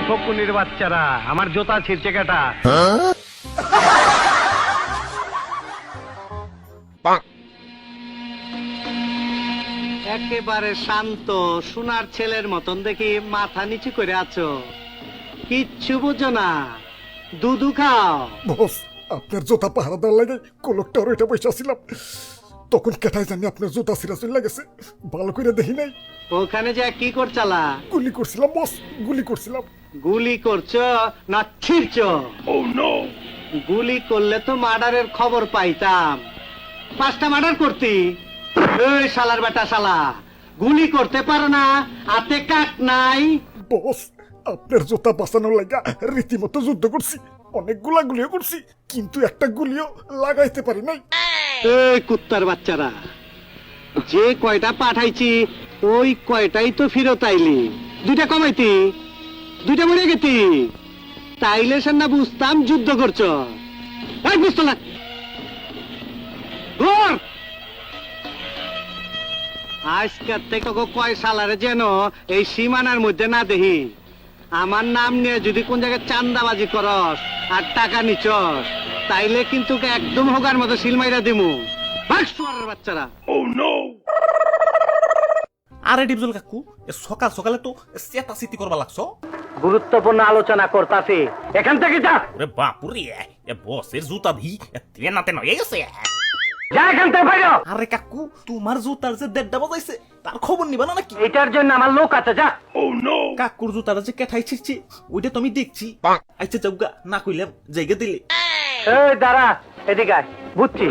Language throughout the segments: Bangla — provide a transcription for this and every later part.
ফকুনির বাচ্চারা, আমার জুতা ছিঁড়ছে কেটা? একেবারে শান্ত সোনার ছেলের মতন দেখি মাথা নিচু করে আছো, কিচ্ছু বুঝো না, দুধু খাও। বস, আপনার জুতা পাহারা দেওয়ার লাগে কলকটার ওইটা বসে ছিলাম, তখন কেটাই জানি আপনার জুতা সিরা চলে গেছে, ভালো করে দেখি নাই। ওখানে যে কি করছালা? গুলি করছিলাম বস, গুলি করছিলাম। গুলি করছো না ছিড়ছো? গুলি করলে তো মার্ডারের খবর পাইতাম, 5টা মার্ডার করতি। এই শালার বেটা শালা, গুলি করতে পারো না, হাতে কাট নাই। বস, আপনার জুতা বাঁচানোর লাগা রীতিমতো যুদ্ধ করছি, অনেকগুলা গুলিও করছি, কিন্তু একটা গুলিও লাগাইতে পারি নাই। এই কুত্তার বাচ্চারা, যে কয়টা পাঠাইছি ওই কয়টাই তো ফিরত আইলি, 2টা কমাইতি, 2টা মরে গেতি, তাইলে সে না বুঝতাম যুদ্ধ করছো। এই বুঝতো না আজকের থেকে কয় সালারে যেন এই সীমানার মধ্যে না দেখি। আমার নাম নিয়ে যদি কোন জায়গায় চান্দাবাজি করস আর টাকা নিচস, তাইলে কিন্তু একদম হোগার মতো সিলমাইরা দিমু। বাচ্চারা। আরে ডিপজল কাকু, সকাল সকালে তো চেতা চিতি করবা লাগছো। গুরুত্বপূর্ণ আলোচনা করতাছি, এখান থেকে যা। ওরে বাপুরে, বসের জুতা ভি তেনাতে নয়ে গেছে। যা এখান থেকে বাইরে। আরে কাকু, তোমার জুতার যে 1:30 বাজাইছে তার খবর নিবা না নাকি? এটার জন্য আমার লোক আছে, যা। কাকুর জুতাটা যে কেঠাই ছিড়ছে ওইটা তো আমি দেখছি। আচ্ছা যাওগা, না কইলাম জায়গা দিলে। এই দাঁড়া, এদিকে আয়। বুঝছি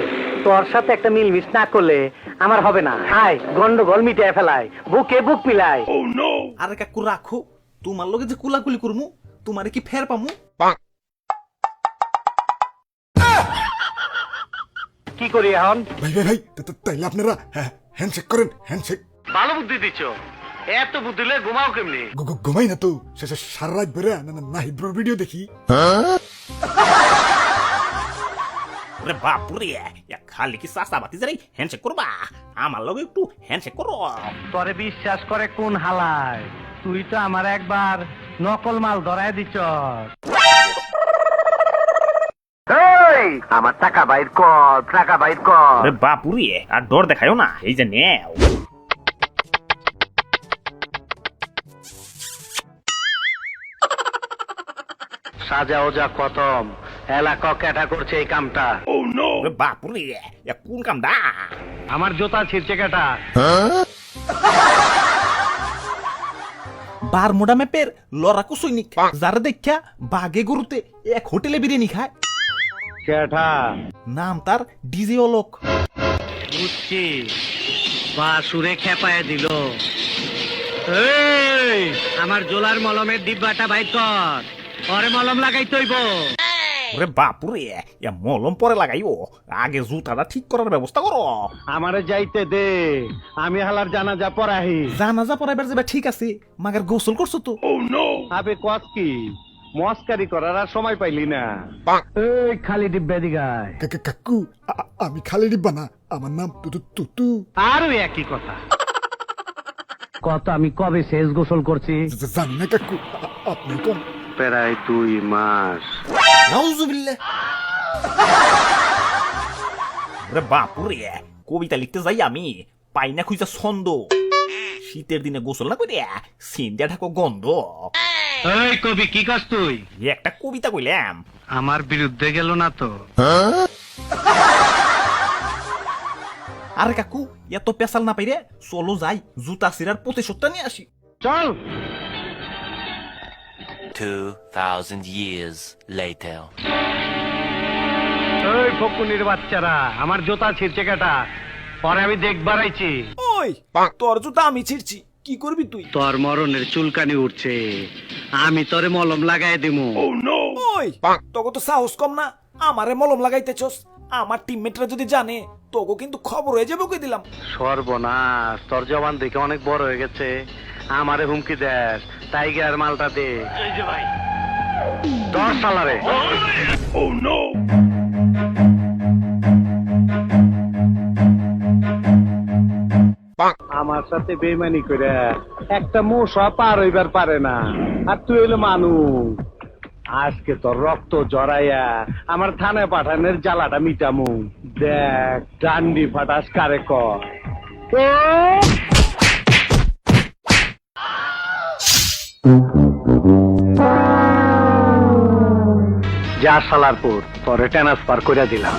তোর সাথে একটা মিলমিশ না করলে আমার হবে না। আয়, গন্ডগোল মিটিয়ে ফেলায়, বুকে বুক মিলাই। আরে কাকু রাখো, তোমার লগে যে কুলাকুলি করমু তোমারে কি ফের পামু? কি করি এখন? ভাই ভাই ভাই, তাইলে আপনারা হ্যান্ডশেক করেন, হ্যান্ডশেক। ভালো বুদ্ধি দিচ্ছ, এত বুদ্ধি লয়ে ঘুমাও কেমনি? ঘুমাই না তো, শেষে সারা রাত বেড়ে নাহিব্রোর ভিডিও দেখি। ওরে বাপুরে, খালি কি সাসা বাতি যাই হ্যান্ডশেক করবা? আমার লগে একটু হ্যান্ডশেক করো। তোরে বিশ্বাস করে কোন হালায়? তুই তো আমার একবার নকল মাল ধরায় দিচ্ছ। আমার টাকা বাইর কর, টাকা বাইর কর। ওরে বাপুরে, আর ডর দেখায়ও না, এই যে নেও। সাজা ওজা খতম, এলাকা ক্যাটা করছে এই কামটা। ওরে বাপুরে, কোন কামডা? আমার জুতা ছিঁড়ছে কেটা? বারমুডা ম্যাপের লড়াকু সৈনিক, যারা দেখা বাগে গরুতে এক হোটেলে বিরিয়ানি খায়। কেটা? নাম তার ডিজে অলোক। বুঝছি, বা সুরে খেপায় দিল। এই, আমার জোলার মলমের ডিব্বাটা বাইর কর, পরে মলম লাগাই তৈব। ওরে বাপুরে, মলম পরে লাগাইও, আগে জুতাটা ঠিক করার ব্যবস্থা করো। আমারে যাইতে দে, আমি হালার জানাজা পড়াহি। জানাজা পড়াইবার যাবে ঠিক আছে, মাগার গোসল করছো তো? আবে কস কি, মস্কারি করার আর সময় পাইলি না। এই খালি ডিব্বা দিগায়। কাকু, আমি খালি ডিব্বা না, আমার নাম তুতু। আরো একই কথা। কত আমি কবে শেষ গোসল করছি জানি না কাকু, আপনি কোন? প্রায় 2 মাস। নাউজুবিল্লাহ। ওরে বাপুরে, কবিতা লিখতে যাই আমি পাই না খুঁজা ছন্দ। শীতের দিনে গোসল না করে সিন্দিয়া ঢাকো গন্ধ। এই কবি, কি কাজ তুই? একটা কবিতা কইলাম। আমার বিরুদ্ধে গেল না তো? আরে কাকু, এত পেশাল না পাইরে চলো যাই, জুতা সিরার প্রতিশোধটা নিয়ে আসি। চল। 2000 years later. এই ফকুনির বাচ্চারা, আমার জুতা ছিঁড়ছে কেটা? পরে আমি দেখবার আইছি। ওই তোর জুতা আমি ছিড়ছি, কি করবি তুই? তোর মরণের চুলকানি উঠছে, আমি তোরে মলম লাগাই দিমু। ওই তোকে তো সাহস কম না, আমারে মলম লাগাইতেছস। আমার টিমমেটরা যদি জানে তোকে কিন্তু খবর হয়ে যাবে, কই দিলাম। সর্বনাশ, তোর জবান দেখে অনেক বড় হয়ে গেছে, আমারে হুমকি দেস। টাইগার মালটা দে। এই যে ভাই, 10 সালারে। আমার আমার সাথে বেইমানি করে একটা মশা পার হইবার পারে না, আর তুই হইলো মানুষ। আজকে তোর রক্ত জড়াইয়া আমার থানায় পাঠানোর জ্বালাটা মিটামু। দেখ ডান্ডি ফাটাস কারে কয়। যা সালারপুর পরে ট্রান্সফার করে দিলাম।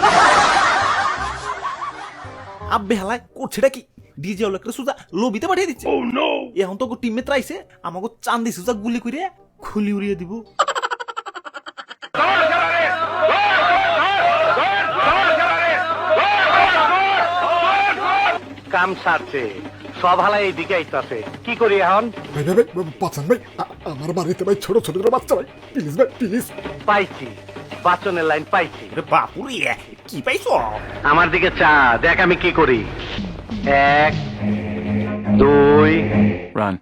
আব্বে হালায় করছেটা কি? ডিজে লোকের সুজা লবিতে পাঠিয়ে দিচ্ছে। এখন তো টিমমেট রাইছে আমাকে চান্দি সুজা গুলি করে খুলি উড়িয়ে দিব। কাম সারছে, সব হালা এইদিকে আইতাছে, কি করি এখন? ভাই ভাই ভাই বাঁচান ভাই, আমার বাড়িতে ভাই ছোট ছোট বাচ্চা ভাই, প্লিজ ভাই প্লিজ। পাইছি, বাচনের লাইন পাইছি। ওরে বাপুরে কি পাইছো? আমার দিকে চা, দেখ আমি কি করি। 1 2 Run.